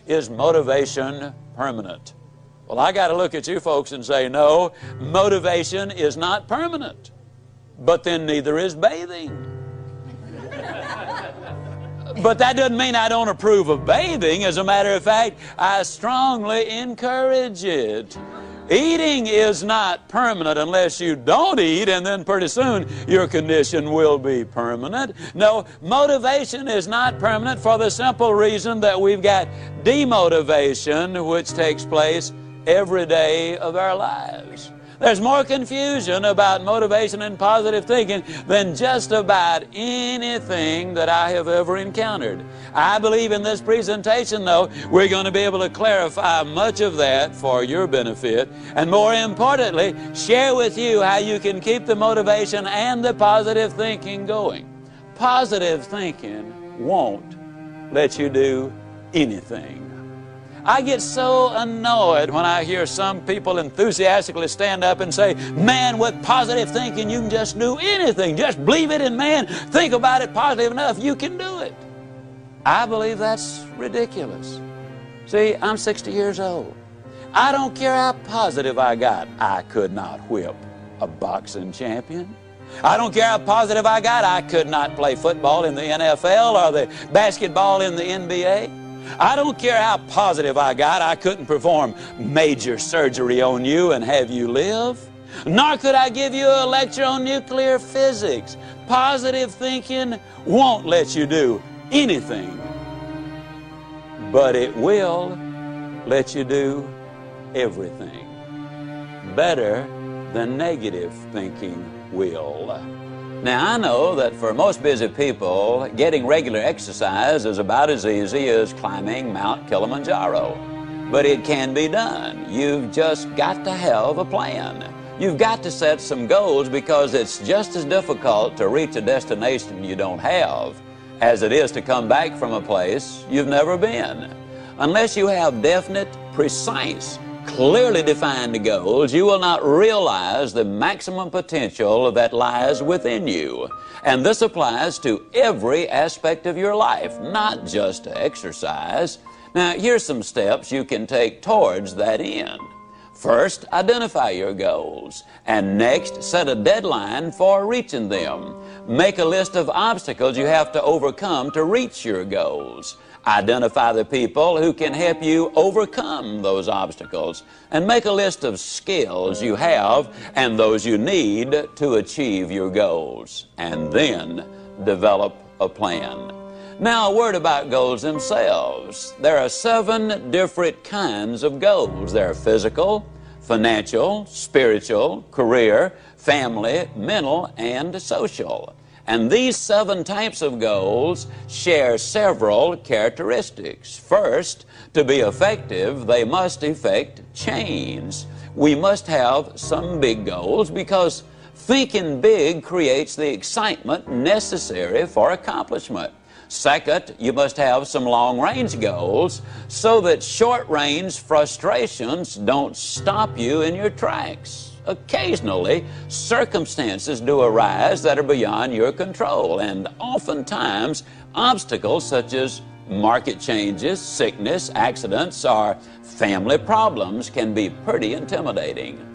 is motivation permanent? Well, I got to look at you folks and say, no, motivation is not permanent. But then neither is bathing. But that doesn't mean I don't approve of bathing. As a matter of fact, I strongly encourage it. Eating is not permanent unless you don't eat, and then pretty soon your condition will be permanent. No, motivation is not permanent for the simple reason that we've got demotivation, which takes place every day of our lives. There's more confusion about motivation and positive thinking than just about anything that I have ever encountered. I believe in this presentation, though, we're going to be able to clarify much of that for your benefit, and more importantly, share with you how you can keep the motivation and the positive thinking going. Positive thinking won't let you do anything. I get so annoyed when I hear some people enthusiastically stand up and say, man, with positive thinking you can just do anything. Just believe it, and man, think about it positive enough, you can do it. I believe that's ridiculous. See, I'm 60 years old. I don't care how positive I got. I could not whip a boxing champion. I don't care how positive I got. I could not play football in the NFL or the basketball in the NBA. I don't care how positive I got. I couldn't perform major surgery on you and have you live. Nor could I give you a lecture on nuclear physics. Positive thinking won't let you do anything. But it will let you do everything. Better than negative thinking will. Now, I know that for most busy people, getting regular exercise is about as easy as climbing Mount Kilimanjaro. But it can be done. You've just got to have a plan. You've got to set some goals, because it's just as difficult to reach a destination you don't have as it is to come back from a place you've never been. Unless you have definite, precise, clearly defined goals, you will not realize the maximum potential that lies within you. And this applies to every aspect of your life, not just to exercise. Now, here's some steps you can take towards that end. First, identify your goals. And next, set a deadline for reaching them. Make a list of obstacles you have to overcome to reach your goals. Identify the people who can help you overcome those obstacles, and make a list of skills you have and those you need to achieve your goals, and then develop a plan. Now, a word about goals themselves. There are 7 different kinds of goals. There are physical, financial, spiritual, career, family, mental, and social. And these 7 types of goals share several characteristics. First, to be effective, they must effect change. We must have some big goals, because thinking big creates the excitement necessary for accomplishment. Second, you must have some long-range goals so that short-range frustrations don't stop you in your tracks. Occasionally, circumstances do arise that are beyond your control, and oftentimes obstacles such as market changes, sickness, accidents, or family problems can be pretty intimidating.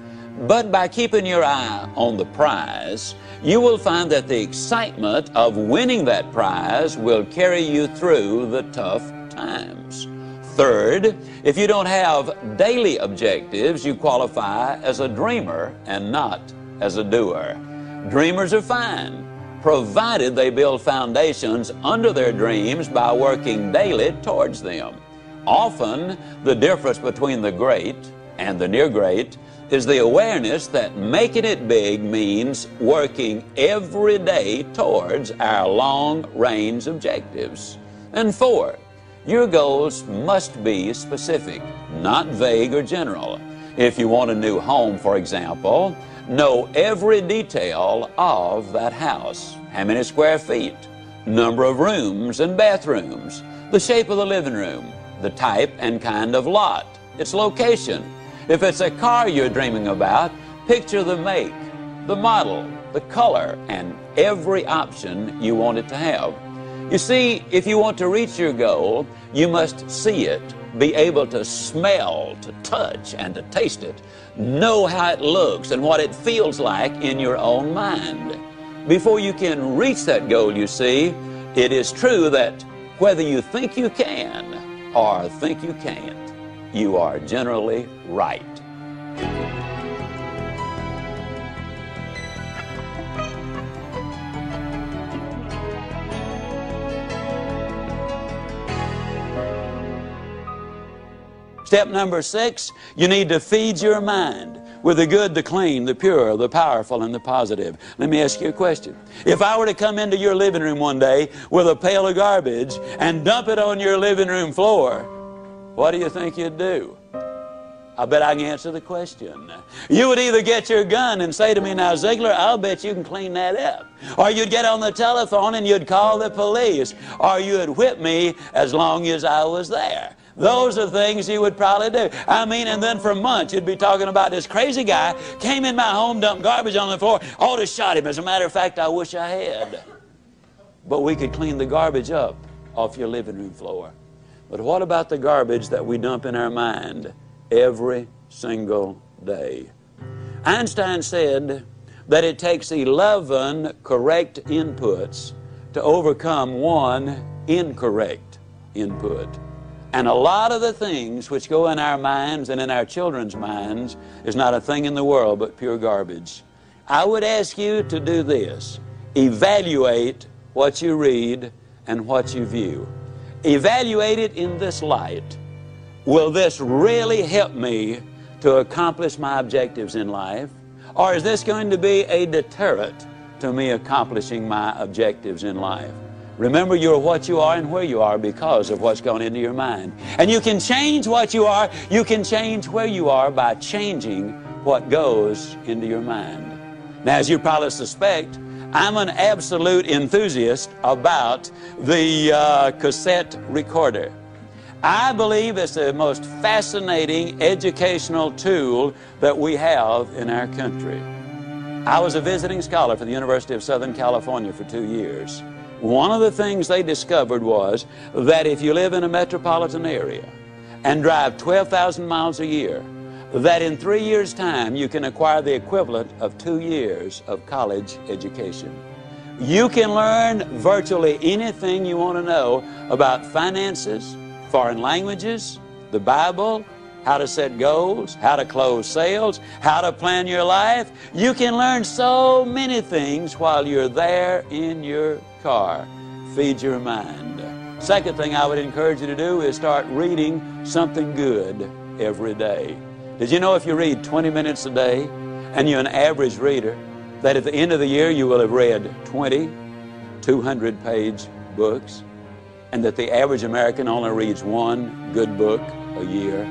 But by keeping your eye on the prize, you will find that the excitement of winning that prize will carry you through the tough times. Third, if you don't have daily objectives, you qualify as a dreamer and not as a doer. Dreamers are fine, provided they build foundations under their dreams by working daily towards them. Often, the difference between the great and the near great is the awareness that making it big means working every day towards our long-range objectives. And 4, your goals must be specific, not vague or general. If you want a new home, for example, know every detail of that house. How many square feet, number of rooms and bathrooms, the shape of the living room, the type and kind of lot, its location. If it's a car you're dreaming about, picture the make, the model, the color, and every option you want it to have. You see, if you want to reach your goal, you must see it, be able to smell, to touch, and to taste it. Know how it looks and what it feels like in your own mind. Before you can reach that goal, you see, it is true that whether you think you can or think you can't, you are generally right. Step number 6, you need to feed your mind with the good, the clean, the pure, the powerful, and the positive. Let me ask you a question. If I were to come into your living room one day with a pail of garbage and dump it on your living room floor, what do you think you'd do? I bet I can answer the question. You would either get your gun and say to me, now Ziegler, I'll bet you can clean that up. Or you'd get on the telephone and you'd call the police. Or you'd whip me as long as I was there. Those are things you would probably do. I mean, and then for months you'd be talking about this crazy guy came in my home, dumped garbage on the floor, ought to shot him. As a matter of fact, I wish I had. But we could clean the garbage up off your living room floor. But what about the garbage that we dump in our mind every single day? Einstein said that it takes 11 correct inputs to overcome one incorrect input. And a lot of the things which go in our minds and in our children's minds is not a thing in the world but pure garbage. I would ask you to do this. Evaluate what you read and what you view. Evaluate it in this light. Will this really help me to accomplish my objectives in life? Or is this going to be a deterrent to me accomplishing my objectives in life? Remember, you're what you are and where you are because of what's gone into your mind. And you can change what you are, you can change where you are by changing what goes into your mind. Now, as you probably suspect, I'm an absolute enthusiast about the cassette recorder. I believe it's the most fascinating educational tool that we have in our country. I was a visiting scholar for the University of Southern California for 2 years. One of the things they discovered was that if you live in a metropolitan area and drive 12,000 miles a year, that in 3 years' time you can acquire the equivalent of 2 years of college education. You can learn virtually anything you want to know about finances, foreign languages, the Bible, how to set goals, how to close sales, how to plan your life. You can learn so many things while you're there in your car. Feed your mind. Second thing I would encourage you to do is start reading something good every day. Did you know if you read 20 minutes a day and you're an average reader, that at the end of the year you will have read 20 200-page books, and that the average American only reads one good book a year?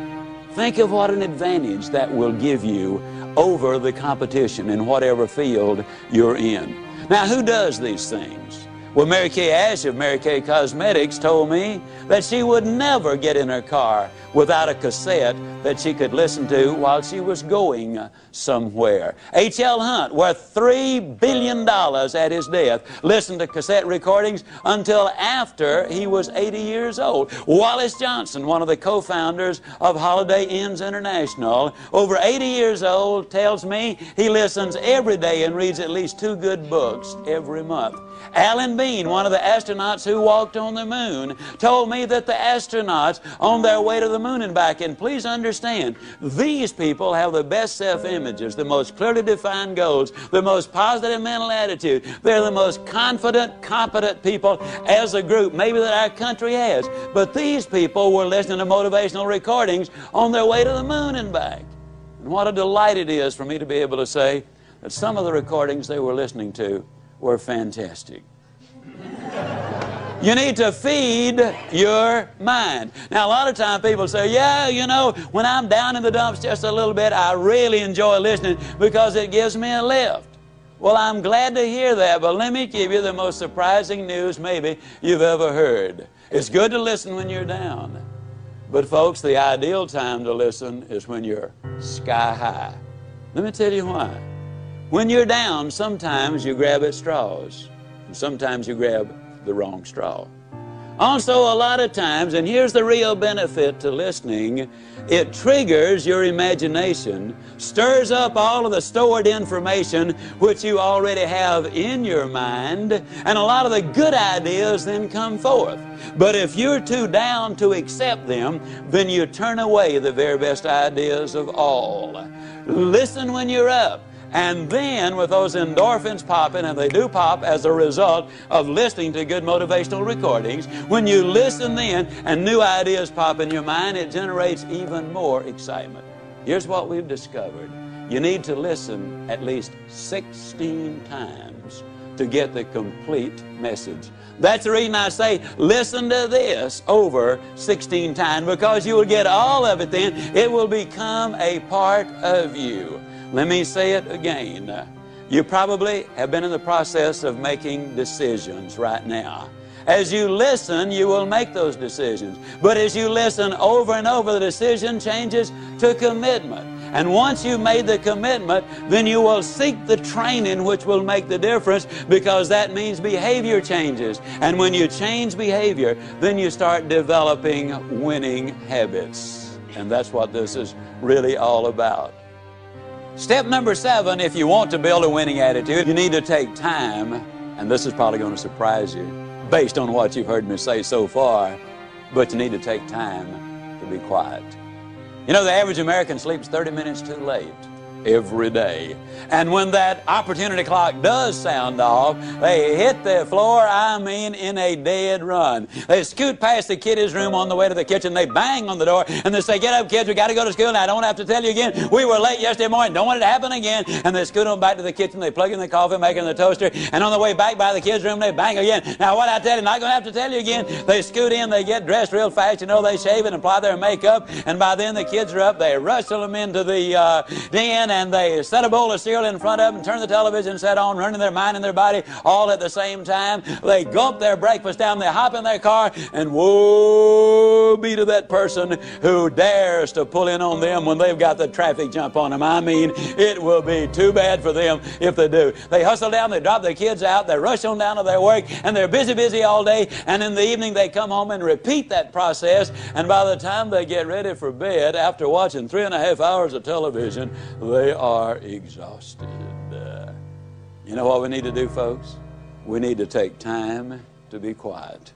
Think of what an advantage that will give you over the competition in whatever field you're in. Now, who does these things? Well, Mary Kay Ash of Mary Kay Cosmetics told me that she would never get in her car without a cassette that she could listen to while she was going somewhere. H.L. Hunt, worth $3 billion at his death, listened to cassette recordings until after he was 80 years old. Wallace Johnson, one of the co-founders of Holiday Inns International, over 80 years old, tells me he listens every day and reads at least 2 good books every month. Alan Bean, one of the astronauts who walked on the moon, told me that the astronauts on their way to the moon and back, and please understand, these people have the best self-images, the most clearly defined goals, the most positive mental attitude. They're the most confident, competent people as a group maybe that our country has. But these people were listening to motivational recordings on their way to the moon and back. And what a delight it is for me to be able to say that some of the recordings they were listening to were fantastic. You need to feed your mind. Now, a lot of times people say, yeah, you know, when I'm down in the dumps just a little bit, I really enjoy listening because it gives me a lift. Well, I'm glad to hear that, but let me give you the most surprising news maybe you've ever heard. It's good to listen when you're down. But folks, the ideal time to listen is when you're sky high. Let me tell you why. When you're down, sometimes you grab at straws, and sometimes you grab the wrong straw. Also, a lot of times, and here's the real benefit to listening, it triggers your imagination, stirs up all of the stored information which you already have in your mind, and a lot of the good ideas then come forth. But if you're too down to accept them, then you turn away the very best ideas of all. Listen when you're up. And then with those endorphins popping, and they do pop as a result of listening to good motivational recordings, when you listen then and new ideas pop in your mind, it generates even more excitement. Here's what we've discovered. You need to listen at least 16 times to get the complete message. That's the reason I say listen to this over 16 times, because you will get all of it then. It will become a part of you. Let me say it again. You probably have been in the process of making decisions right now. As you listen, you will make those decisions. But as you listen over and over, the decision changes to commitment. And once you've made the commitment, then you will seek the training which will make the difference, because that means behavior changes. And when you change behavior, then you start developing winning habits. And that's what this is really all about. Step number 7, if you want to build a winning attitude, you need to take time, and this is probably going to surprise you based on what you've heard me say so far, but you need to take time to be quiet. You know, the average American sleeps 30 minutes too late every day. And when that opportunity clock does sound off, they hit the floor, I mean, in a dead run. They scoot past the kiddies' room on the way to the kitchen. They bang on the door, and they say, "Get up, kids, we got to go to school." And I don't have to tell you again, we were late yesterday morning. Don't want it to happen again. And they scoot on back to the kitchen. They plug in the coffee maker and the toaster. And on the way back by the kids' room, they bang again. Now, what I tell you, not going to have to tell you again. They scoot in, they get dressed real fast. You know, they shave and apply their makeup. And by then, the kids are up. They rustle them into the den, and they set a bowl of cereal in front of them, turn the television set on, running their mind and their body all at the same time. They gulp their breakfast down, they hop in their car, and woe be to that person who dares to pull in on them when they've got the traffic jump on them. I mean, it will be too bad for them if they do. They hustle down, they drop their kids out, they rush on down to their work, and they're busy all day, and in the evening they come home and repeat that process, and by the time they get ready for bed, after watching 3.5 hours of television, they are exhausted. You know what we need to do, folks? We need to take time to be quiet.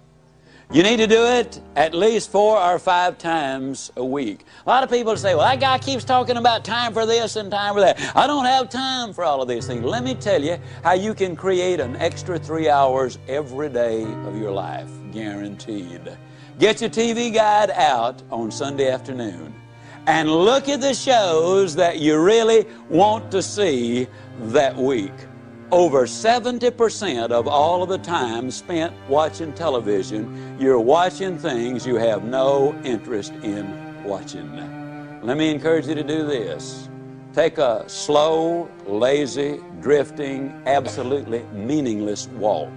You need to do it at least 4 or 5 times a week. A lot of people say, "Well, that guy keeps talking about time for this and time for that. I don't have time for all of these things." Let me tell you how you can create an extra 3 hours every day of your life, guaranteed. Get your TV guide out on Sunday afternoon and look at the shows that you really want to see that week. Over 70% of all of the time spent watching television, you're watching things you have no interest in watching. Let me encourage you to do this. Take a slow, lazy, drifting, absolutely meaningless walk.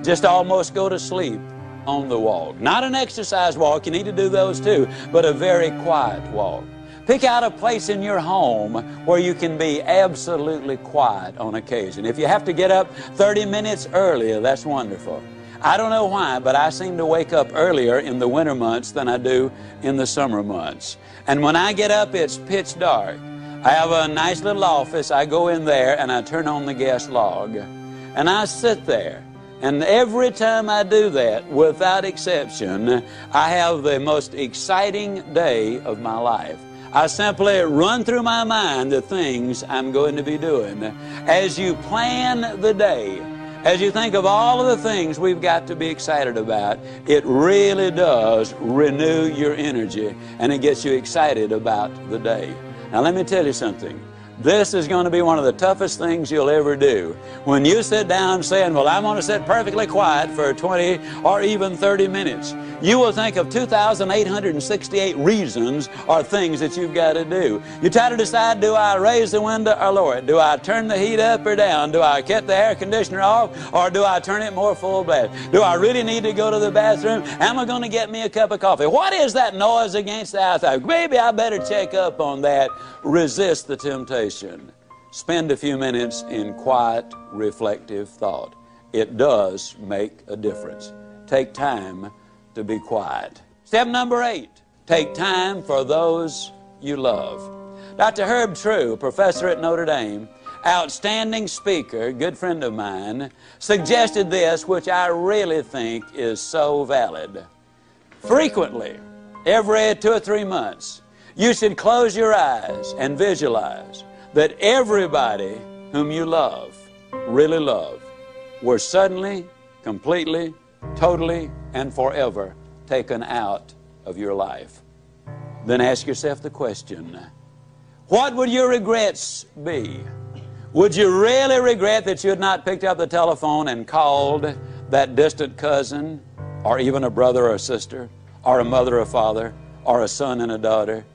Just almost go to sleep on the walk. Not an exercise walk, you need to do those too, but a very quiet walk. Pick out a place in your home where you can be absolutely quiet on occasion. If you have to get up 30 minutes earlier, that's wonderful. I don't know why, but I seem to wake up earlier in the winter months than I do in the summer months. And when I get up, it's pitch dark. I have a nice little office. I go in there and I turn on the gas log and I sit there. And every time I do that, without exception, I have the most exciting day of my life. I simply run through my mind the things I'm going to be doing. As you plan the day, as you think of all of the things we've got to be excited about, it really does renew your energy and it gets you excited about the day. Now let me tell you something. This is going to be one of the toughest things you'll ever do. When you sit down saying, "Well, I'm going to sit perfectly quiet for 20 or even 30 minutes, you will think of 2,868 reasons or things that you've got to do. You try to decide, do I raise the window or lower it? Do I turn the heat up or down? Do I cut the air conditioner off or do I turn it more full blast? Do I really need to go to the bathroom? Am I going to get me a cup of coffee? What is that noise against the outside? Maybe I better check up on that." Resist the temptation. Spend a few minutes in quiet, reflective thought. it does make a difference. Take time to be quiet. Step number 8, take time for those you love. Dr. Herb True, professor at Notre Dame, outstanding speaker, good friend of mine, suggested this, which I really think is so valid. Frequently, every 2 or 3 months, you should close your eyes and visualize that everybody whom you love, really love, were suddenly, completely, totally, and forever taken out of your life. Then ask yourself the question, what would your regrets be? Would you really regret that you had not picked up the telephone and called that distant cousin, or even a brother or a sister, or a mother or father, or a son and a daughter?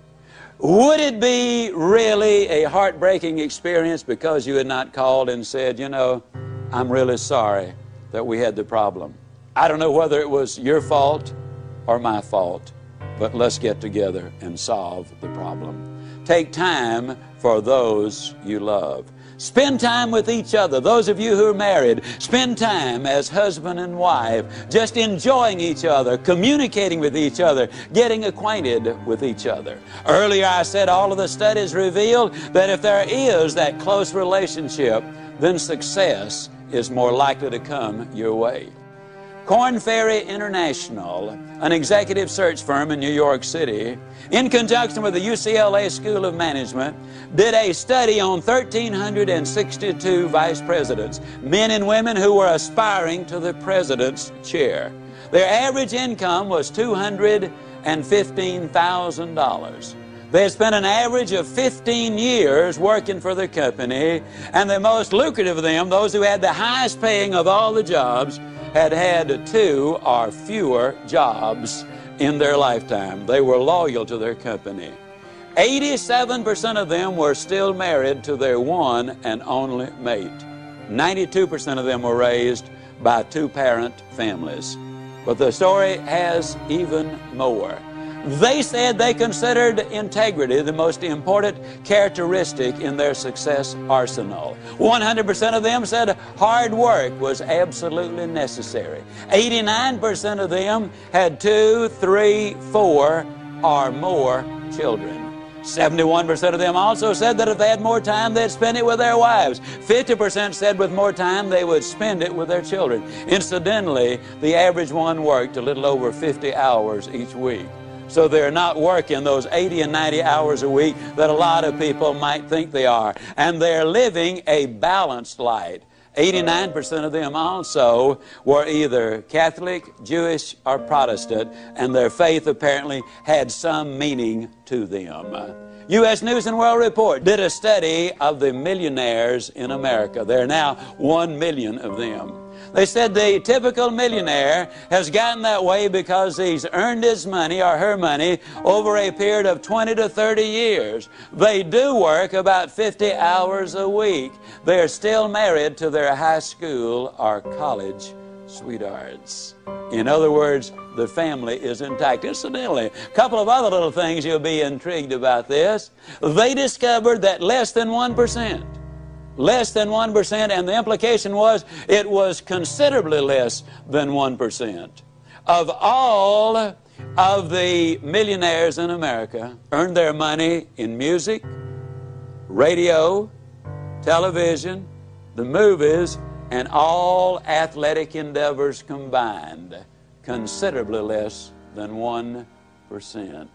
Would it be really a heartbreaking experience because you had not called and said, you know, I'm really sorry that we had the problem. I don't know whether it was your fault or my fault, but let's get together and solve the problem. Take time for those you love. Spend time with each other. Those of you who are married, spend time as husband and wife, just enjoying each other, communicating with each other, getting acquainted with each other. Earlier I said all of the studies revealed that if there is that close relationship, then success is more likely to come your way. Korn Ferry International, an executive search firm in New York City, in conjunction with the UCLA School of Management, did a study on 1,362 vice presidents, men and women who were aspiring to the president's chair. Their average income was $215,000. They had spent an average of 15 years working for the company, and the most lucrative of them, those who had the highest paying of all the jobs, had had 2 or fewer jobs in their lifetime. They were loyal to their company. 87% of them were still married to their one and only mate. 92% of them were raised by 2-parent families. But the story has even more. They said they considered integrity the most important characteristic in their success arsenal. 100% of them said hard work was absolutely necessary. 89% of them had 2, 3, 4, or more children. 71% of them also said that if they had more time, they'd spend it with their wives. 50% said with more time, they would spend it with their children. Incidentally, the average one worked a little over 50 hours each week. So they're not working those 80 and 90 hours a week that a lot of people might think they are. And they're living a balanced life. 89% of them also were either Catholic, Jewish, or Protestant, and their faith apparently had some meaning to them. U.S. News and World Report did a study of the millionaires in America. There are now 1 million of them. They said the typical millionaire has gotten that way because he's earned his money or her money over a period of 20 to 30 years. They do work about 50 hours a week. They are still married to their high school or college sweethearts. In other words, the family is intact. Incidentally, a couple of other little things you'll be intrigued about this. They discovered that less than 1%, and the implication was it was considerably less than 1%, of all of the millionaires in America earned their money in music, radio, television, the movies, and all athletic endeavors combined. Considerably less than 1%.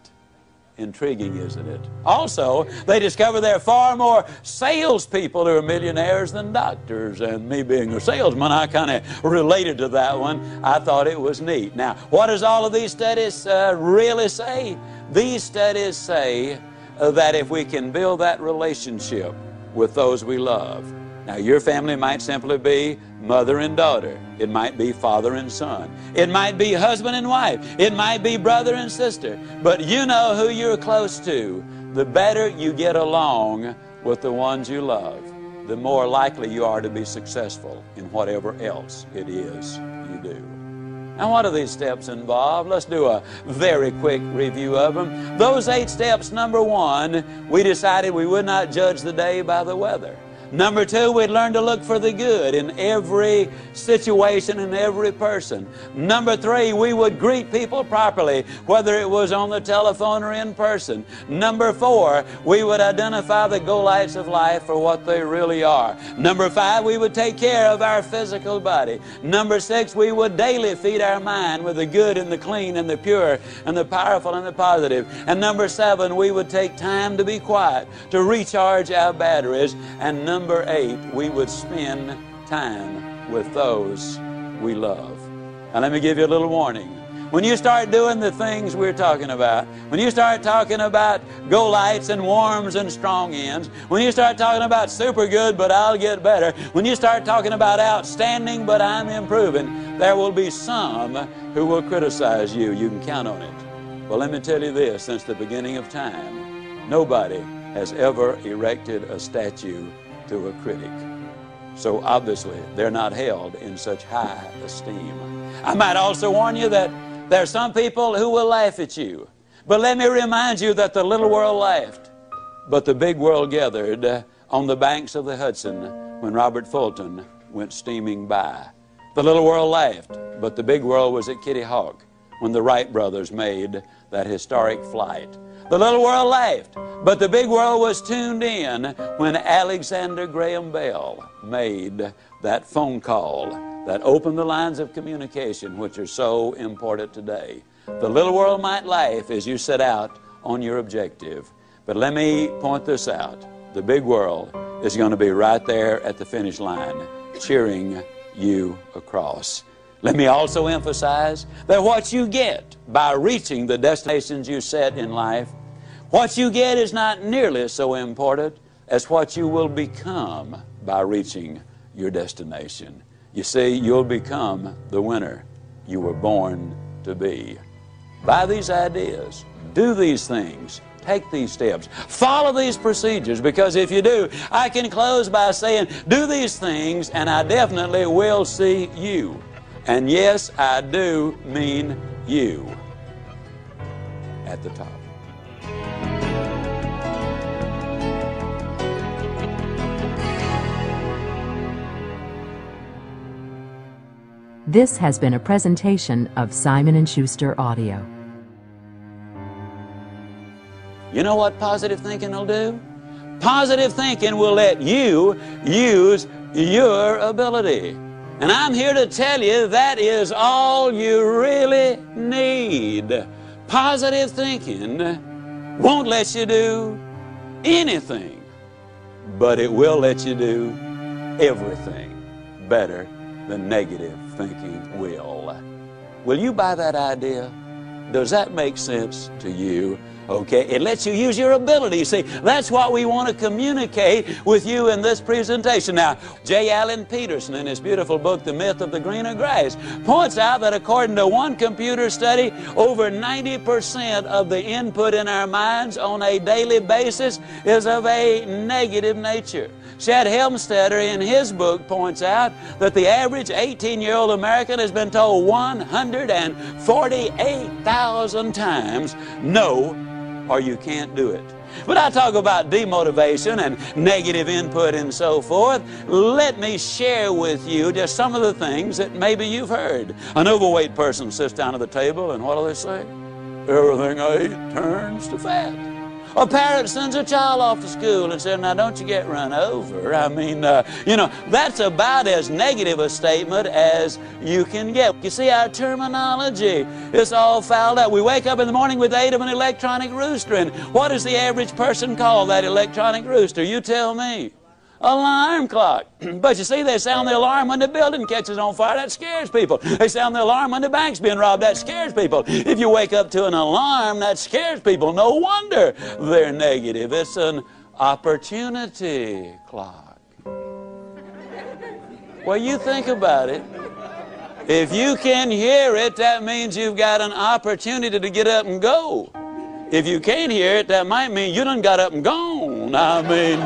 Intriguing, isn't it? Also, they discovered there are far more salespeople who are millionaires than doctors. And me being a salesman, I kind of related to that one. I thought it was neat. Now, what does all of these studies really say? These studies say that if we can build that relationship with those we love. Now, your family might simply be mother and daughter. It might be father and son. It might be husband and wife. It might be brother and sister. But you know who you're close to. The better you get along with the ones you love, the more likely you are to be successful in whatever else it is you do. Now, what do these steps involve? Let's do a very quick review of them. Those 8 steps, number 1, we decided we would not judge the day by the weather. Number two, we'd learn to look for the good in every situation and every person. Number three, we would greet people properly, whether it was on the telephone or in person. Number four, we would identify the go-lights of life for what they really are. Number five, we would take care of our physical body. Number six, we would daily feed our mind with the good and the clean and the pure and the powerful and the positive. And number seven, we would take time to be quiet, to recharge our batteries. And number eight, we would spend time with those we love. Now let me give you a little warning. When you start doing the things we're talking about, when you start talking about go-lights and warms and strong ends, when you start talking about super good but I'll get better, when you start talking about outstanding but I'm improving, there will be some who will criticize you. You can count on it. Well, let me tell you this, since the beginning of time, nobody has ever erected a statue to a critic. So obviously, they're not held in such high esteem. I might also warn you that there are some people who will laugh at you. But let me remind you that the little world laughed, but the big world gathered on the banks of the Hudson when Robert Fulton went steaming by. The little world laughed, but the big world was at Kitty Hawk when the Wright brothers made that historic flight. The little world laughed, but the big world was tuned in when Alexander Graham Bell made that phone call that opened the lines of communication which are so important today. The little world might laugh as you set out on your objective, but let me point this out. The big world is going to be right there at the finish line, cheering you across. Let me also emphasize that what you get by reaching the destinations you set in life, what you get is not nearly so important as what you will become by reaching your destination. You see, you'll become the winner you were born to be. Buy these ideas, do these things, take these steps, follow these procedures, because if you do, I can close by saying, do these things and I definitely will see you. And yes, I do mean you at the top. This has been a presentation of Simon & Schuster Audio. You know what positive thinking will do? Positive thinking will let you use your ability. And I'm here to tell you that is all you really need. Positive thinking won't let you do anything, but it will let you do everything better than negative thinking will. Will you buy that idea? Does that make sense to you? Okay, it lets you use your ability. See, that's what we want to communicate with you in this presentation. Now, J. Allen Peterson, in his beautiful book, The Myth of the Greener Grass, points out that according to one computer study, over 90% of the input in our minds on a daily basis is of a negative nature. Chad Helmstetter, in his book, points out that the average 18-year-old American has been told 148,000 times, no, or you can't do it. But I talk about demotivation and negative input and so forth. Let me share with you just some of the things that maybe you've heard. An overweight person sits down at the table and what do they say? Everything I eat turns to fat. A parent sends a child off to school and says, now don't you get run over. I mean, that's about as negative a statement as you can get. You see, our terminology is all fouled up. We wake up in the morning with the aid of an electronic rooster, and what does the average person call that electronic rooster? You tell me. Alarm clock. But you see, they sound the alarm when the building catches on fire. That scares people. They sound the alarm when the bank's being robbed. That scares people. If you wake up to an alarm, that scares people. No wonder they're negative. It's an opportunity clock. Well, you think about it. If you can hear it, that means you've got an opportunity to get up and go. If you can't hear it, that might mean you done got up and gone. I mean,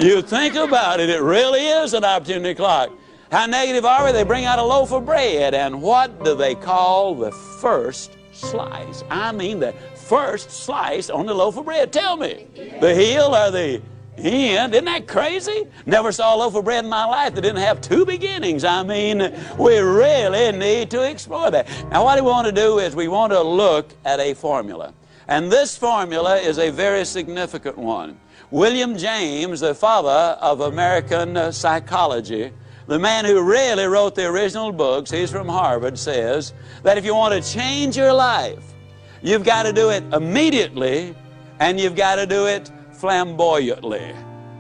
you think about it, it really is an opportunity clock. How negative are we? They bring out a loaf of bread, and what do they call the first slice? I mean the first slice on the loaf of bread. Tell me, the heel or the end. Isn't that crazy? Never saw a loaf of bread in my life that didn't have two beginnings. I mean, we really need to explore that. Now, what we want to do is we want to look at a formula. And this formula is a very significant one. William James, the father of American psychology, the man who really wrote the original books, he's from Harvard, says that if you want to change your life, you've got to do it immediately and you've got to do it flamboyantly.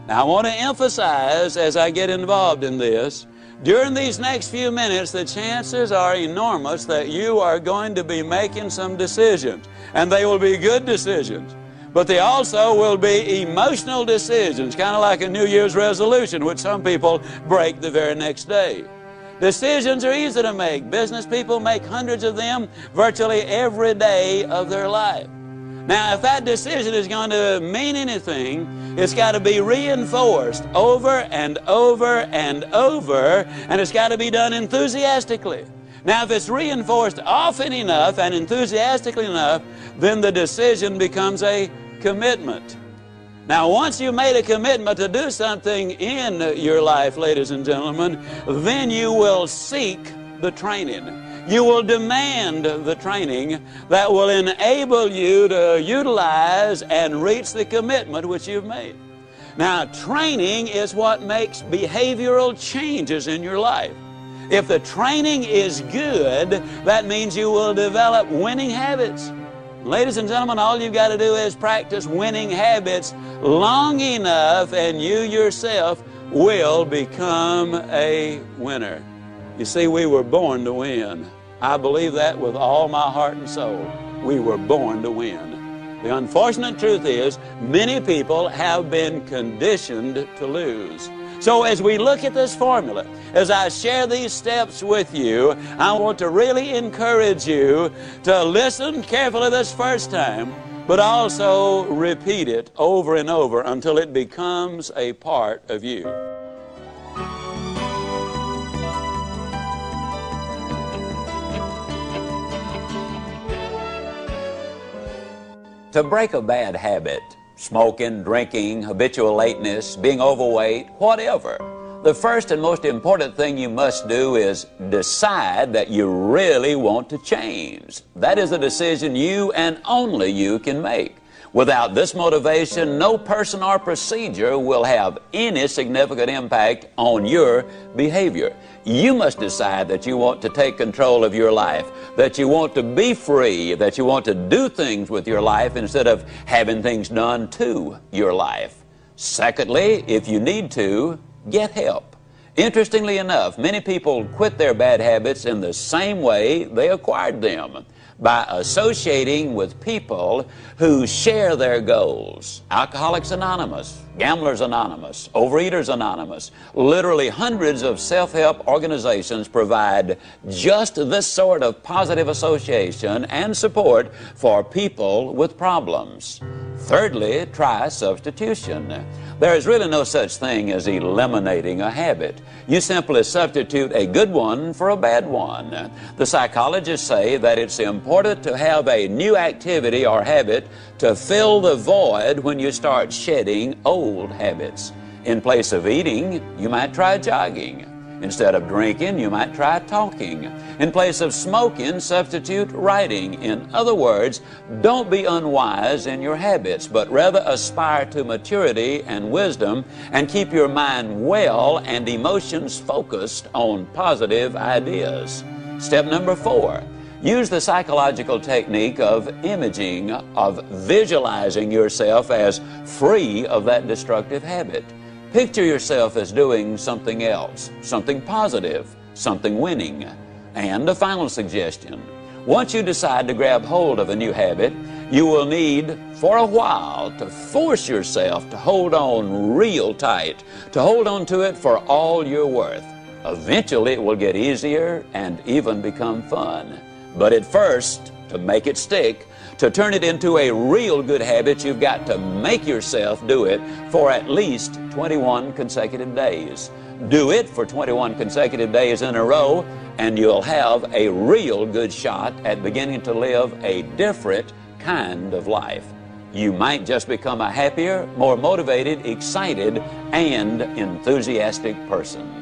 Now, I want to emphasize as I get involved in this, during these next few minutes, the chances are enormous that you are going to be making some decisions, and they will be good decisions. But they also will be emotional decisions, kind of like a New Year's resolution, which some people break the very next day. Decisions are easy to make. Business people make hundreds of them virtually every day of their life. Now, if that decision is going to mean anything, it's got to be reinforced over and over and over, and it's got to be done enthusiastically. Now, if it's reinforced often enough and enthusiastically enough, then the decision becomes a commitment. Now, once you've made a commitment to do something in your life, ladies and gentlemen, then you will seek the training. You will demand the training that will enable you to utilize and reach the commitment which you've made. Now, training is what makes behavioral changes in your life. If the training is good, that means you will develop winning habits. Ladies and gentlemen, all you've got to do is practice winning habits long enough and you yourself will become a winner. You see, we were born to win. I believe that with all my heart and soul. We were born to win. The unfortunate truth is, many people have been conditioned to lose. So as we look at this formula, as I share these steps with you, I want to really encourage you to listen carefully this first time, but also repeat it over and over until it becomes a part of you. To break a bad habit, smoking, drinking, habitual lateness, being overweight, whatever, the first and most important thing you must do is decide that you really want to change. That is a decision you and only you can make. Without this motivation, no person or procedure will have any significant impact on your behavior. You must decide that you want to take control of your life, that you want to be free, that you want to do things with your life instead of having things done to your life. Secondly, if you need to, get help. Interestingly enough, many people quit their bad habits in the same way they acquired them, by associating with people who share their goals. Alcoholics Anonymous, Gamblers Anonymous, Overeaters Anonymous, literally hundreds of self-help organizations provide just this sort of positive association and support for people with problems. Thirdly, try substitution. There is really no such thing as eliminating a habit. You simply substitute a good one for a bad one. The psychologists say that it's important to have a new activity or habit to fill the void when you start shedding old habits. In place of eating, you might try jogging. Instead of drinking, you might try talking. In place of smoking, substitute writing. In other words, don't be unwise in your habits, but rather aspire to maturity and wisdom and keep your mind well and emotions focused on positive ideas. Step number 4, use the psychological technique of imaging, of visualizing yourself as free of that destructive habit. Picture yourself as doing something else, something positive, something winning. And a final suggestion. Once you decide to grab hold of a new habit, you will need, for a while, to force yourself to hold on real tight, to hold on to it for all you're worth. Eventually, it will get easier and even become fun. But at first, to make it stick, to turn it into a real good habit, you've got to make yourself do it for at least 21 consecutive days. Do it for 21 consecutive days in a row, and you'll have a real good shot at beginning to live a different kind of life. you might just become a happier, more motivated, excited, and enthusiastic person.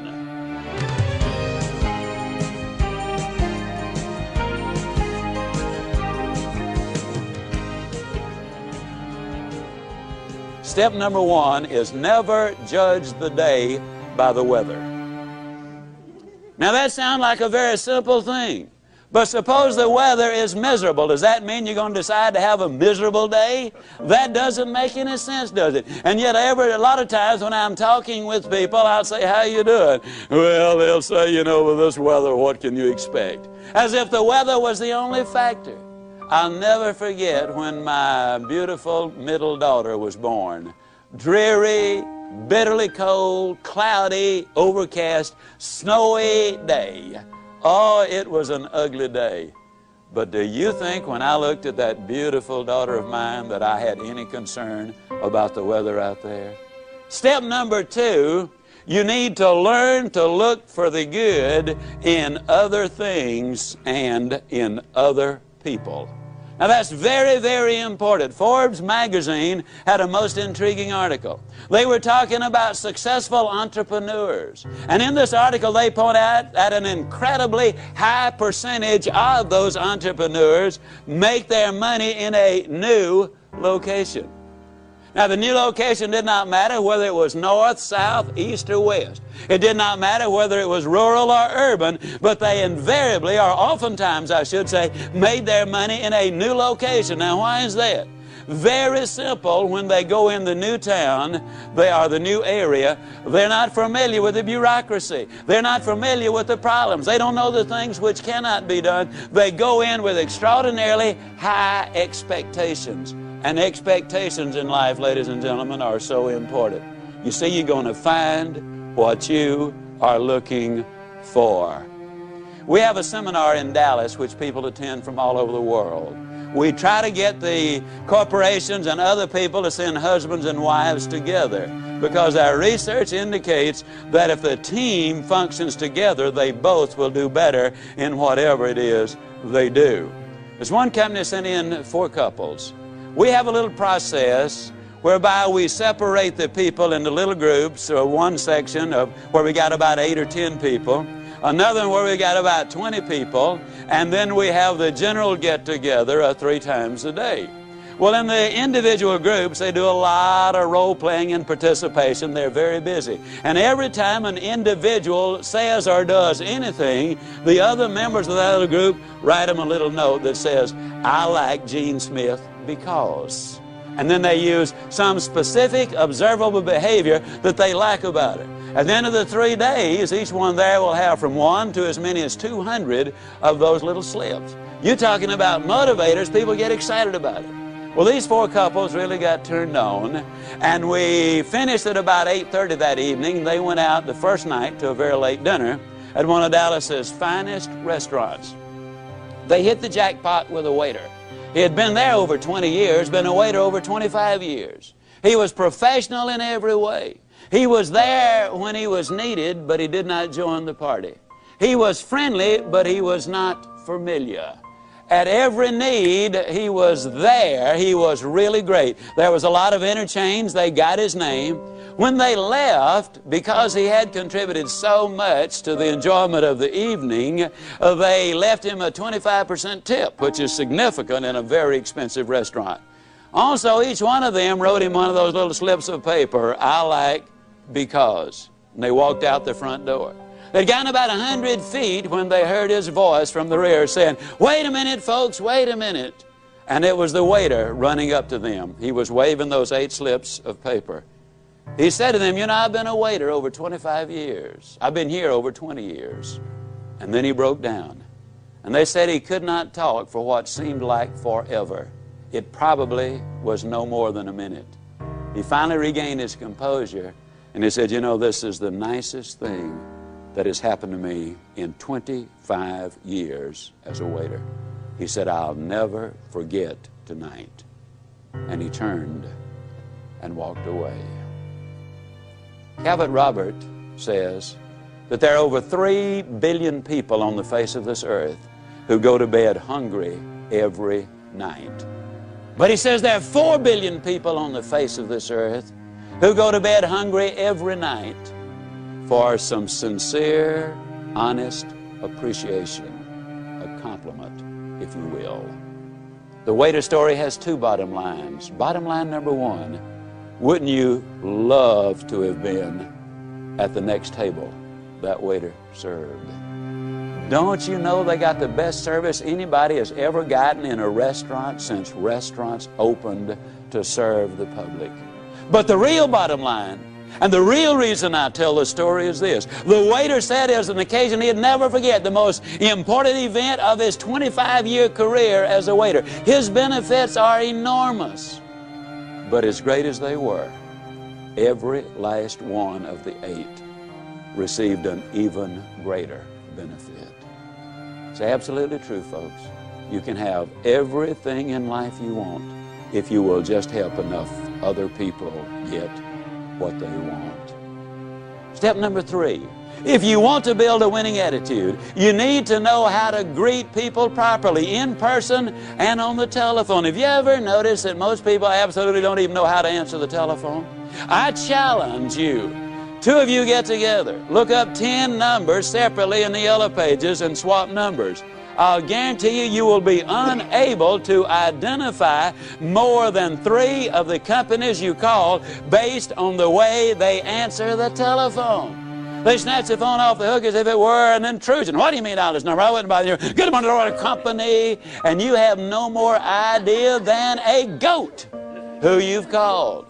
Step number 1 is never judge the day by the weather. Now that sounds like a very simple thing, but suppose the weather is miserable. Does that mean you're going to decide to have a miserable day? That doesn't make any sense, does it? And yet a lot of times when I'm talking with people, I'll say, how you doing? Well, they'll say, you know, with this weather, what can you expect? As if the weather was the only factor. I'll never forget when my beautiful middle daughter was born. Dreary, bitterly cold, cloudy, overcast, snowy day. Oh, it was an ugly day. But do you think when I looked at that beautiful daughter of mine that I had any concern about the weather out there? Step number 2, you need to learn to look for the good in other things and in other people. Now that's very, very important. Forbes magazine had a most intriguing article. They were talking about successful entrepreneurs. And in this article they point out that an incredibly high percentage of those entrepreneurs make their money in a new location. Now, the new location did not matter whether it was north, south, east, or west. It did not matter whether it was rural or urban, but they invariably, or oftentimes I should say, made their money in a new location. Now, why is that? Very simple. When they go in the new town, the new area, they're not familiar with the bureaucracy. They're not familiar with the problems. They don't know the things which cannot be done. They go in with extraordinarily high expectations. And expectations in life, ladies and gentlemen, are so important. You see, you're going to find what you are looking for. We have a seminar in Dallas which people attend from all over the world. We try to get the corporations and other people to send husbands and wives together because our research indicates that if the team functions together, they both will do better in whatever it is they do. There's one company sent in 4 couples. We have a little process whereby we separate the people into little groups, or one section of where we got about 8 or 10 people, another one where we got about 20 people, and then we have the general get-together 3 times a day. Well, in the individual groups, they do a lot of role-playing and participation. They're very busy. And every time an individual says or does anything, the other members of that other group write them a little note that says, I like Gene Smith because. And then they use some specific observable behavior that they like about it. At the end of the 3 days, each one there will have from 1 to as many as 200 of those little slips. You're talking about motivators. People get excited about it. Well, these 4 couples really got turned on, and we finished at about 8:30 that evening. They went out the first night to a very late dinner at one of Dallas's finest restaurants. They hit the jackpot with a waiter. He had been there over 20 years, been a waiter over 25 years. He was professional in every way. He was there when he was needed, but he did not join the party. He was friendly, but he was not familiar. At every need, he was there. He was really great. There was a lot of interchange. They got his name. When they left, because he had contributed so much to the enjoyment of the evening, they left him a 25% tip, which is significant in a very expensive restaurant. Also, each one of them wrote him one of those little slips of paper, I like because. And they walked out the front door. They'd gotten about 100 feet when they heard his voice from the rear saying, wait a minute, folks, wait a minute. And it was the waiter running up to them. He was waving those 8 slips of paper. He said to them, you know, I've been a waiter over 25 years. I've been here over 20 years. And then he broke down. And they said he could not talk for what seemed like forever. It probably was no more than a minute. He finally regained his composure, and he said, you know, this is the nicest thing that has happened to me in 25 years as a waiter. He said, I'll never forget tonight. And he turned and walked away. Cabot Robert says that there are over 3 billion people on the face of this earth who go to bed hungry every night. But he says there are 4 billion people on the face of this earth who go to bed hungry every night for some sincere, honest appreciation, a compliment, if you will. The waiter story has 2 bottom lines. Bottom line number 1, wouldn't you love to have been at the next table that waiter served? Don't you know they got the best service anybody has ever gotten in a restaurant since restaurants opened to serve the public? But the real bottom line, and the real reason I tell the story is this. The waiter said it was an occasion he'd never forget, the most important event of his 25-year career as a waiter. His benefits are enormous. But as great as they were, every last one of the 8 received an even greater benefit. It's absolutely true, folks. You can have everything in life you want if you will just help enough other people get what they want. Step number 3. If you want to build a winning attitude, you need to know how to greet people properly, in person and on the telephone. Have you ever noticed that most people absolutely don't even know how to answer the telephone? I challenge you. 2 of you get together, look up 10 numbers separately in the yellow pages and swap numbers. I'll guarantee you, you will be unable to identify more than 3 of the companies you call based on the way they answer the telephone. They snatch the phone off the hook as if it were an intrusion. What do you mean, all this number? I wouldn't bother you. Good morning, Lord, company. And you have no more idea than a goat who you've called.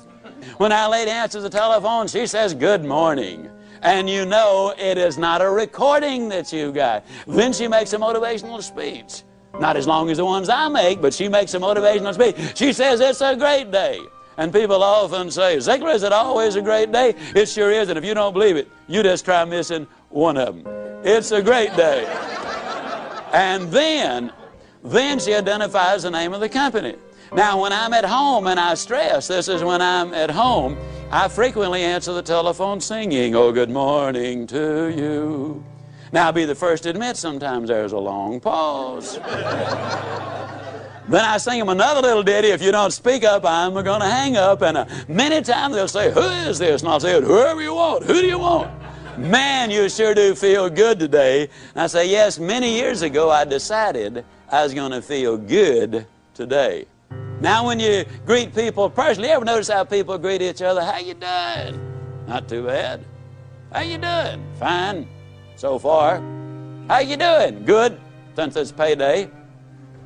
When our lady answers the telephone, she says, good morning. And you know it is not a recording that you got. Then she makes a motivational speech. Not as long as the ones I make, but she makes a motivational speech. She says, it's a great day. And people often say, Ziegler, is it always a great day? It sure is, and if you don't believe it, you just try missing one of them. It's a great day. And then she identifies the name of the company. Now, when I'm at home, and I stress, this is when I'm at home, I frequently answer the telephone singing, oh, good morning to you. Now, I'll be the first to admit sometimes there's a long pause. Then I sing them another little ditty, if you don't speak up, I'm going to hang up. And many times they'll say, who is this? And I'll say, whoever you want. Who do you want? Man, you sure do feel good today. And I say, yes, many years ago I decided I was going to feel good today. Now, when you greet people personally, you ever notice how people greet each other? How you doing? Not too bad. How you doing? Fine, so far. How you doing? Good, since it's payday.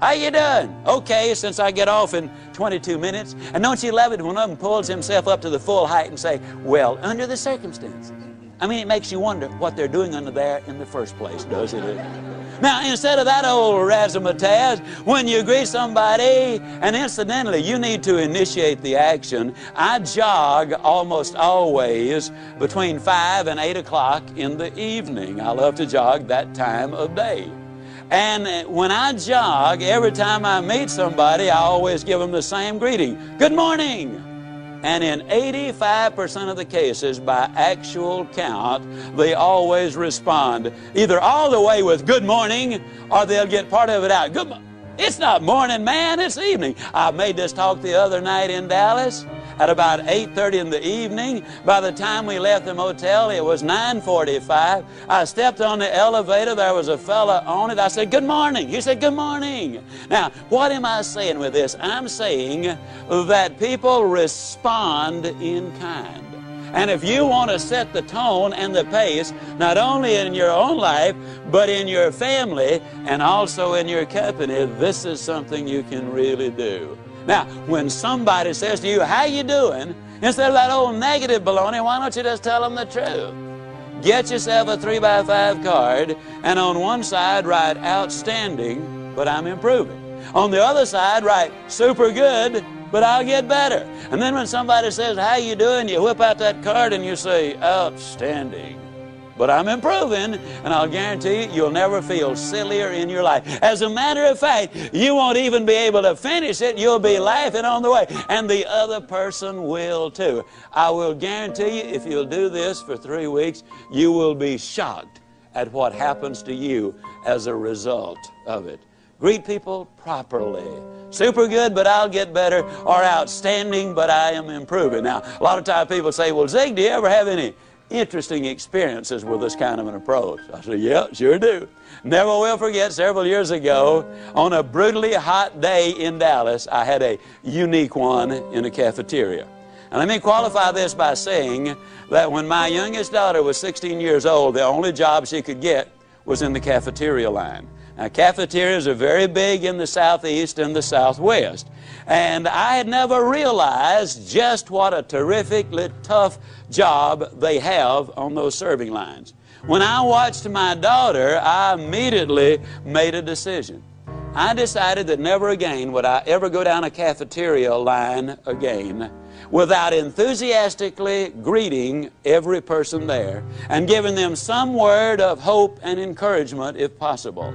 How you doing? Okay, since I get off in 22 minutes. And don't you love it when one of them pulls himself up to the full height and say, well, under the circumstances. I mean, it makes you wonder what they're doing under there in the first place, doesn't it? Now, instead of that old razzmatazz, when you greet somebody, and incidentally, you need to initiate the action. I jog almost always between 5 and 8 o'clock in the evening. I love to jog that time of day. And when I jog, every time I meet somebody, I always give them the same greeting. Good morning. And in 85% of the cases, by actual count, they always respond either all the way with good morning, or they'll get part of it out. It's not morning, man, it's evening. I made this talk the other night in Dallas at about 8:30 in the evening. By the time we left the motel, it was 9:45. I stepped on the elevator. There was a fella on it. I said, good morning. He said, good morning. Now, what am I saying with this? I'm saying that people respond in kind. And if you want to set the tone and the pace, not only in your own life, but in your family and also in your company, this is something you can really do. Now, when somebody says to you, how you doing? Instead of that old negative baloney, why don't you just tell them the truth? Get yourself a 3x5 card, and on one side write outstanding, but I'm improving. On the other side write super good, but I'll get better. And then when somebody says, how you doing? You whip out that card and you say, outstanding. But I'm improving, and I'll guarantee you, you'll never feel sillier in your life. As a matter of fact, you won't even be able to finish it. You'll be laughing on the way, and the other person will too. I will guarantee you, if you'll do this for 3 weeks, you will be shocked at what happens to you as a result of it. Greet people properly. super good, but I'll get better, or outstanding, but I am improving. Now, a lot of times people say, well, Zig, do you ever have any interesting experiences with this kind of an approach? I said, yeah, sure do. Never will forget, several years ago, on a brutally hot day in Dallas, I had a unique one in a cafeteria. And let me qualify this by saying that when my youngest daughter was 16 years old, the only job she could get was in the cafeteria line. Now, cafeterias are very big in the Southeast and the Southwest. And I had never realized just what a terrifically tough job they have on those serving lines. When I watched my daughter, I immediately made a decision. I decided that never again would I ever go down a cafeteria line again without enthusiastically greeting every person there and giving them some word of hope and encouragement if possible.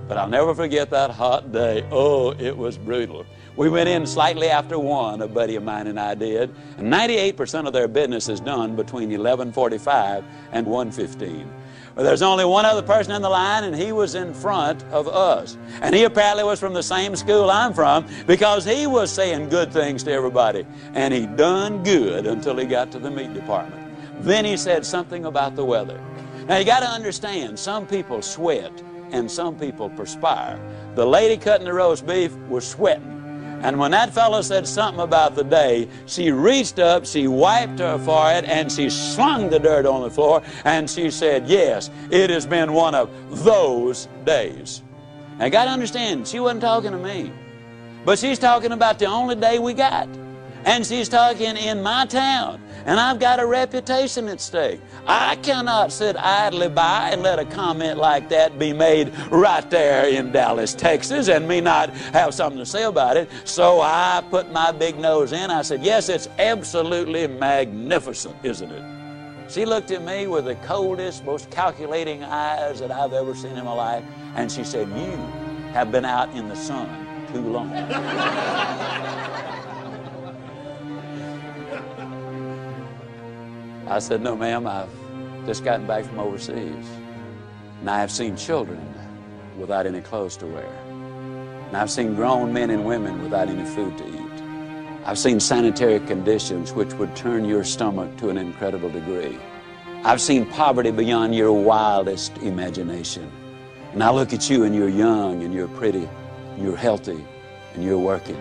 But I'll never forget that hot day. Oh, it was brutal. We went in slightly after 1, a buddy of mine and I did, and 98% of their business is done between 11:45 and 1:15. Well, there's only one other person in the line, and he was in front of us. And he apparently was from the same school I'm from, because he was saying good things to everybody. And he done good until he got to the meat department. Then he said something about the weather. Now, you got to understand, some people sweat and some people perspire. The lady cutting the roast beef was sweating. And when that fellow said something about the day, she reached up, she wiped her forehead, and she slung the dirt on the floor, and she said, yes, it has been one of those days. Now, you got to understand, she wasn't talking to me, but she's talking about the only day we got. And she's talking in my town, and I've got a reputation at stake. I cannot sit idly by and let a comment like that be made right there in Dallas, Texas, and me not have something to say about it. So I put my big nose in. I said, yes, it's absolutely magnificent, isn't it? She looked at me with the coldest, most calculating eyes that I've ever seen in my life, and she said, you have been out in the sun too long. I said, no, ma'am, I've just gotten back from overseas. And I have seen children without any clothes to wear. And I've seen grown men and women without any food to eat. I've seen sanitary conditions which would turn your stomach to an incredible degree. I've seen poverty beyond your wildest imagination. And I look at you, and you're young, and you're pretty, and you're healthy, and you're working.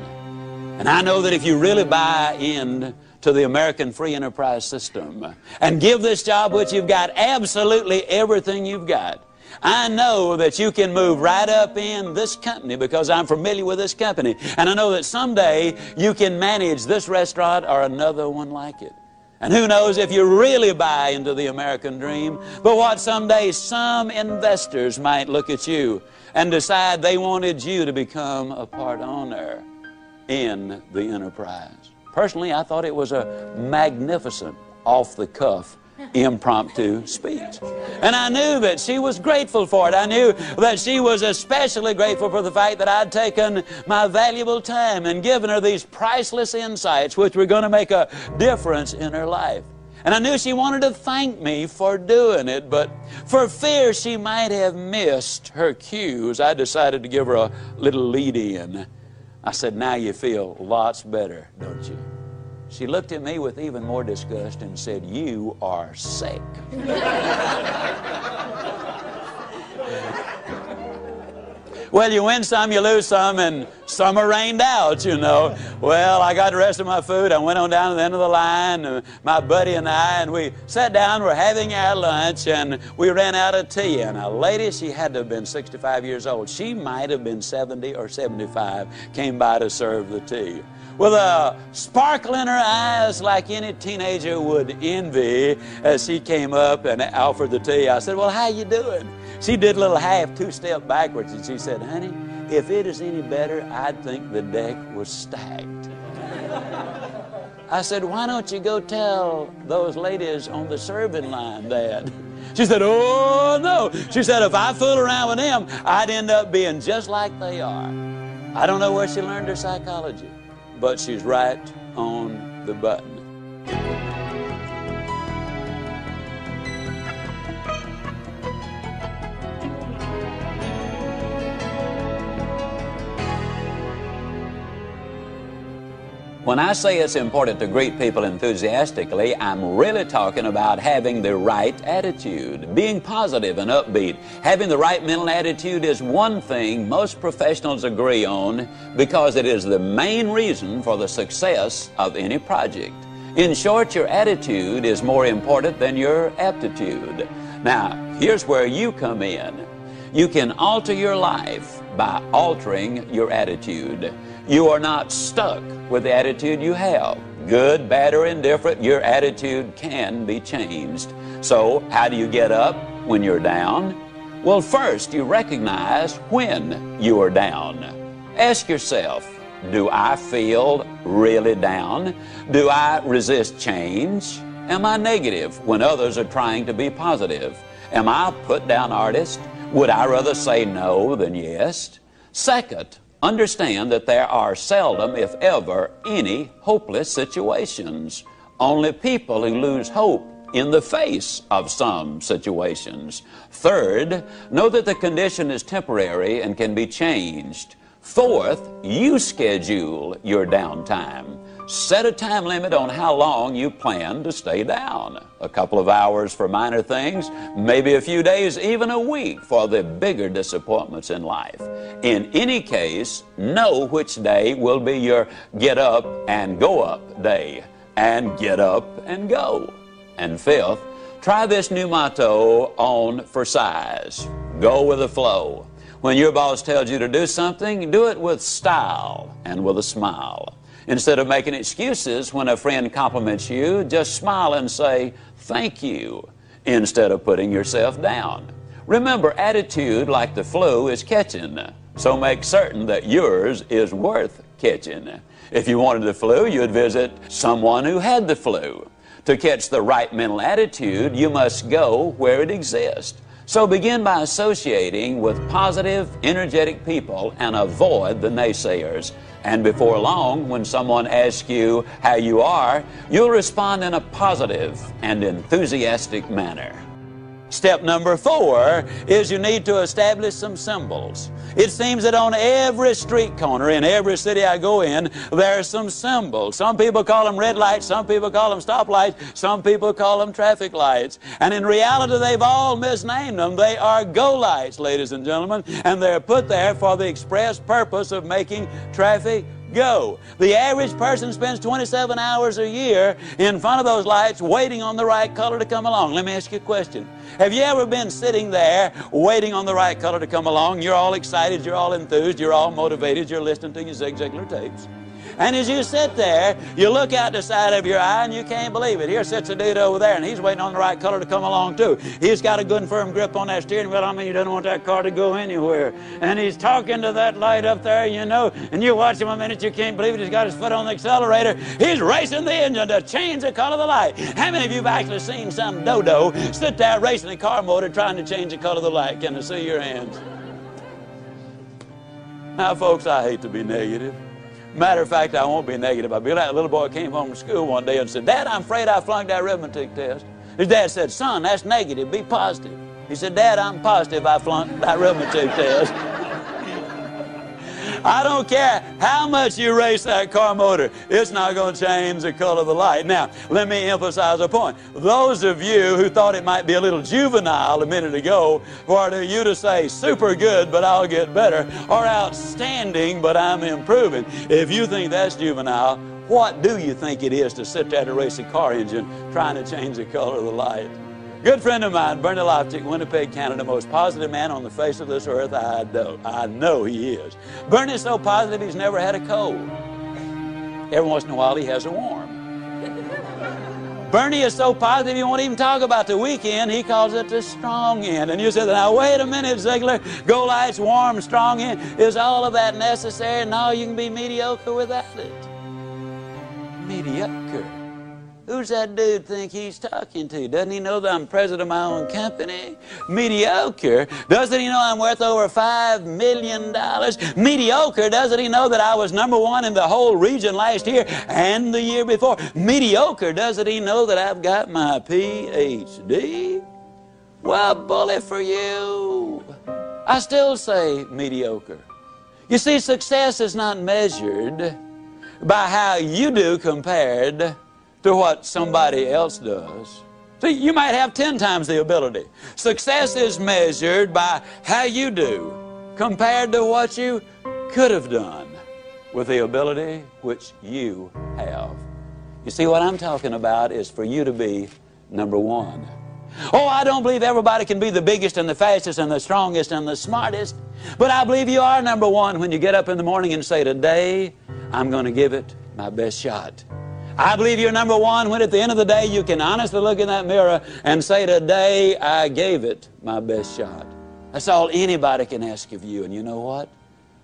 And I know that if you really buy in to the American free enterprise system and give this job which you've got absolutely everything you've got, I know that you can move right up in this company because I'm familiar with this company. And I know that someday you can manage this restaurant or another one like it. And who knows if you really buy into the American dream, but what someday some investors might look at you and decide they wanted you to become a part owner in the enterprise. Personally, I thought it was a magnificent, off-the-cuff, impromptu speech. And I knew that she was grateful for it. I knew that she was especially grateful for the fact that I'd taken my valuable time and given her these priceless insights which were going to make a difference in her life. And I knew she wanted to thank me for doing it, but for fear she might have missed her cues, I decided to give her a little lead-in. I said, now you feel lots better, don't you? She looked at me with even more disgust and said, you are sick. Well, you win some, you lose some, and some are rained out, you know. Well, I got the rest of my food. I went on down to the end of the line, my buddy and I, and we sat down, we're having our lunch, and we ran out of tea. And a lady, she had to have been 65 years old. She might have been 70 or 75, came by to serve the tea. With a sparkle in her eyes like any teenager would envy, as she came up and offered the tea. I said, well, how you doing? She did a little two-step backwards, and she said, honey, if it is any better, I'd think the deck was stacked. I said, why don't you go tell those ladies on the serving line that? She said, oh, no. She said, if I fool around with them, I'd end up being just like they are. I don't know where she learned her psychology, but she's right on the button. When I say it's important to greet people enthusiastically, I'm really talking about having the right attitude, being positive and upbeat. Having the right mental attitude is one thing most professionals agree on because it is the main reason for the success of any project. In short, your attitude is more important than your aptitude. Now, here's where you come in. You can alter your life by altering your attitude. You are not stuck with the attitude you have. Good, bad, or indifferent, your attitude can be changed. So, how do you get up when you're down? Well, first, you recognize when you are down. Ask yourself, do I feel really down? Do I resist change? Am I negative when others are trying to be positive? Am I a put-down artist? Would I rather say no than yes? Second, understand that there are seldom, if ever, any hopeless situations. Only people who lose hope in the face of some situations. Third, know that the condition is temporary and can be changed. Fourth, you schedule your downtime. Set a time limit on how long you plan to stay down. A couple of hours for minor things, maybe a few days, even a week for the bigger disappointments in life. In any case, know which day will be your get up and go up day, and get up and go. And fifth, try this new motto on for size. Go with the flow. When your boss tells you to do something, do it with style and with a smile. Instead of making excuses when a friend compliments you, just smile and say, thank you, instead of putting yourself down. Remember, attitude, like the flu, is catching, so make certain that yours is worth catching. If you wanted the flu, you'd visit someone who had the flu. To catch the right mental attitude, you must go where it exists. So begin by associating with positive, energetic people and avoid the naysayers. And before long, when someone asks you how you are, you'll respond in a positive and enthusiastic manner. Step number 4 is you need to establish some symbols. It seems that on every street corner in every city I go in, there are some symbols. Some people call them red lights, some people call them stoplights, some people call them traffic lights. And in reality, they've all misnamed them. They are go lights, ladies and gentlemen, and they're put there for the express purpose of making traffic go. The average person spends 27 hours a year in front of those lights waiting on the right color to come along. Let me ask you a question. Have you ever been sitting there waiting on the right color to come along? You're all excited, you're all enthused, you're all motivated, you're listening to your Zig Ziglar tapes. And as you sit there, you look out the side of your eye and you can't believe it. Here sits a dude over there and he's waiting on the right color to come along too. He's got a good and firm grip on that steering wheel. I mean, he doesn't want that car to go anywhere. And he's talking to that light up there, you know, and you watch him a minute, you can't believe it. He's got his foot on the accelerator. He's racing the engine to change the color of the light. How many of you have actually seen some dodo sit there racing a car motor trying to change the color of the light? Can I see your hands? Now, folks, I hate to be negative. Matter of fact, I won't be negative. I'll be like a little boy came home from school one day and said, Dad, I'm afraid I flunked that arithmetic test. His dad said, son, that's negative. Be positive. He said, Dad, I'm positive I flunked that arithmetic test. I don't care how much you race that car motor, it's not going to change the color of the light. Now, let me emphasize a point. Those of you who thought it might be a little juvenile a minute ago for you to say super good, but I'll get better, or outstanding, but I'm improving. If you think that's juvenile, what do you think it is to sit there to race a car engine trying to change the color of the light? Good friend of mine, Bernie Loftic, Winnipeg, Canada, most positive man on the face of this earth. I know he is. Bernie's so positive he's never had a cold. Every once in a while he has a warm. Bernie is so positive he won't even talk about the weekend. He calls it the strong end. And you said, now wait a minute, Ziegler. Go lights, warm, strong end. Is all of that necessary? No, you can be mediocre without it. Mediocre. Who's that dude think he's talking to? Doesn't he know that I'm president of my own company? Mediocre. Doesn't he know I'm worth over $5 million? Mediocre. Doesn't he know that I was #1 in the whole region last year and the year before? Mediocre. Doesn't he know that I've got my PhD? Well, bully for you. I still say mediocre. You see, success is not measured by how you do compared to what somebody else does. See, you might have 10 times the ability. Success is measured by how you do compared to what you could have done with the ability which you have. You see, what I'm talking about is for you to be number one. Oh, I don't believe everybody can be the biggest and the fastest and the strongest and the smartest, but I believe you are number one when you get up in the morning and say, today, I'm going to give it my best shot. I believe you're number one when at the end of the day you can honestly look in that mirror and say, today I gave it my best shot. That's all anybody can ask of you. And you know what?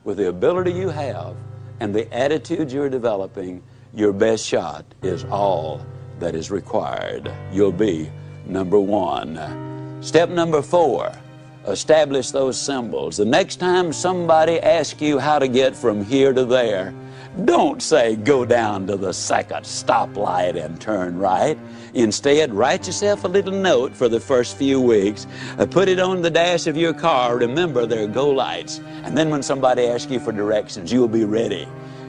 With the ability you have and the attitude you're developing, your best shot is all that is required. You'll be number one. Step number 4, establish those symbols. The next time somebody asks you how to get from here to there, don't say, go down to the second stoplight and turn right. Instead, write yourself a little note for the first few weeks. Put it on the dash of your car. Remember, there are go lights. And then when somebody asks you for directions, you'll be ready.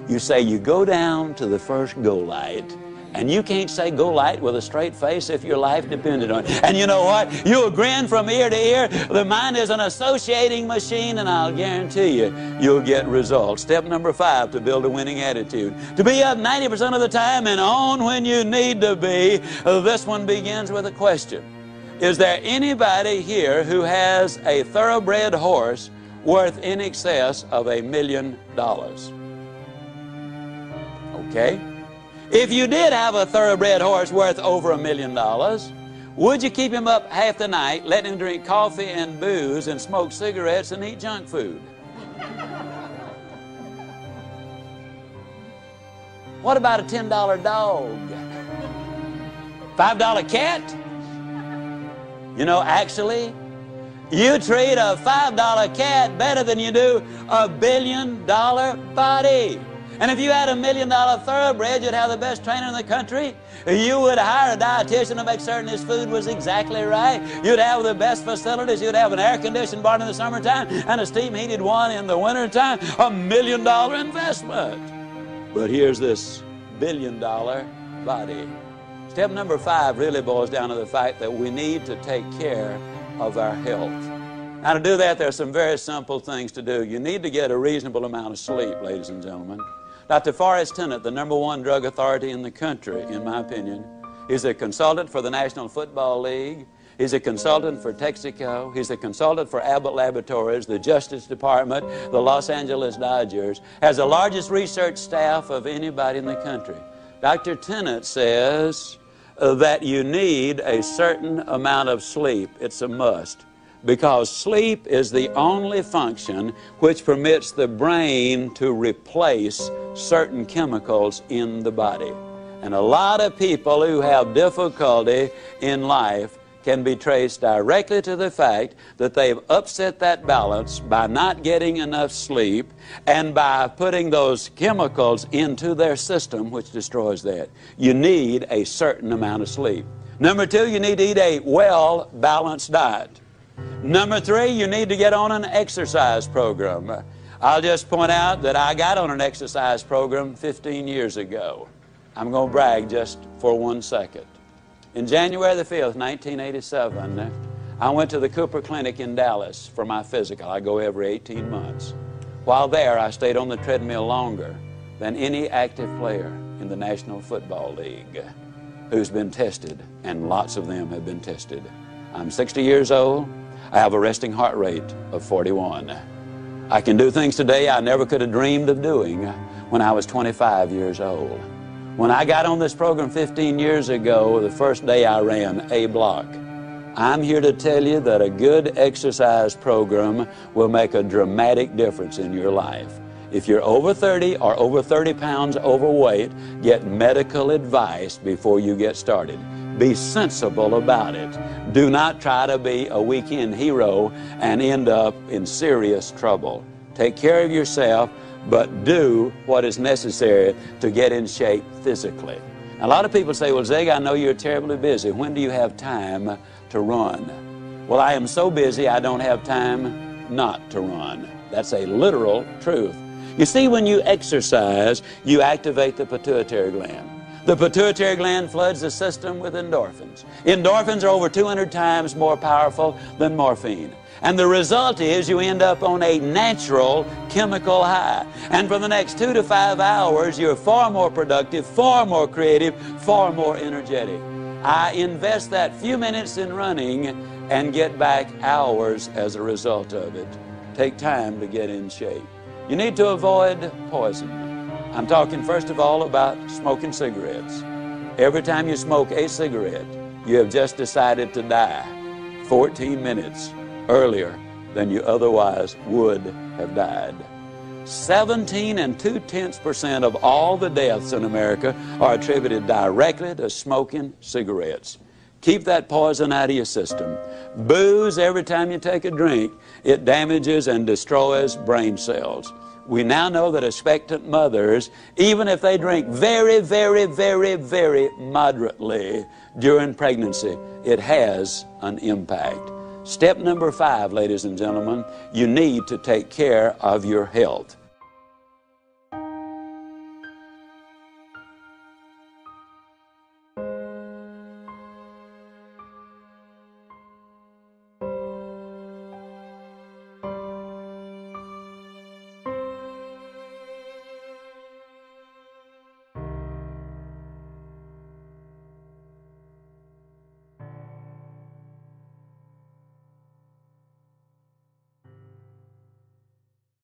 You say, you go down to the first go light. And you can't say go light with a straight face if your life depended on it. And you know what? You'll grin from ear to ear. The mind is an associating machine, and I'll guarantee you, you'll get results. Step number 5, to build a winning attitude. To be up 90% of the time and on when you need to be. This one begins with a question. Is there anybody here who has a thoroughbred horse worth in excess of $1 million? Okay? If you did have a thoroughbred horse worth over $1 million, would you keep him up half the night, let him drink coffee and booze and smoke cigarettes and eat junk food? What about a $10 dog? $5 cat? You know, actually, you treat a $5 cat better than you do a $1 billion body. And if you had a $1 million thoroughbred, you'd have the best trainer in the country. You would hire a dietitian to make certain his food was exactly right. You'd have the best facilities. You'd have an air-conditioned barn in the summertime and a steam-heated one in the wintertime. $1 million investment. But here's this $1 billion body. Step number 5 really boils down to the fact that we need to take care of our health. Now, to do that, there are some very simple things to do. You need to get a reasonable amount of sleep, ladies and gentlemen. Dr. Forrest Tennant, the #1 drug authority in the country, in my opinion, is a consultant for the National Football League. He's a consultant for Texaco. He's a consultant for Abbott Laboratories, the Justice Department, the Los Angeles Dodgers. Has the largest research staff of anybody in the country. Dr. Tennant says that you need a certain amount of sleep. It's a must. Because sleep is the only function which permits the brain to replace certain chemicals in the body. And a lot of people who have difficulty in life can be traced directly to the fact that they've upset that balance by not getting enough sleep and by putting those chemicals into their system, which destroys that. You need a certain amount of sleep. Number 2, you need to eat a well-balanced diet. Number 3, you need to get on an exercise program. I'll just point out that I got on an exercise program 15 years ago. I'm going to brag just for 1 second. In January the 5th, 1987, I went to the Cooper Clinic in Dallas for my physical. I go every 18 months. While there, I stayed on the treadmill longer than any active player in the National Football League who's been tested, and lots of them have been tested. I'm 60 years old. I have a resting heart rate of 41. I can do things today I never could have dreamed of doing when I was 25 years old. When I got on this program 15 years ago, the first day I ran a block. I'm here to tell you that a good exercise program will make a dramatic difference in your life. If you're over 30 or over 30 pounds overweight, get medical advice before you get started. Be sensible about it. Do not try to be a weekend hero and end up in serious trouble. Take care of yourself, but do what is necessary to get in shape physically. A lot of people say, well, Zig, I know you're terribly busy. When do you have time to run? Well, I am so busy I don't have time not to run. That's a literal truth. You see, when you exercise, you activate the pituitary gland. The pituitary gland floods the system with endorphins. Endorphins are over 200 times more powerful than morphine. And the result is you end up on a natural chemical high. And for the next 2 to 5 hours, you're far more productive, far more creative, far more energetic. I invest that few minutes in running and get back hours as a result of it. Take time to get in shape. You need to avoid poison. I'm talking first of all about smoking cigarettes. Every time you smoke a cigarette, you have just decided to die 14 minutes earlier than you otherwise would have died. 17.2% of all the deaths in America are attributed directly to smoking cigarettes. Keep that poison out of your system. Booze, every time you take a drink, it damages and destroys brain cells. We now know that expectant mothers, even if they drink very, very, very, very moderately during pregnancy, it has an impact. Step number 5, ladies and gentlemen, you need to take care of your health.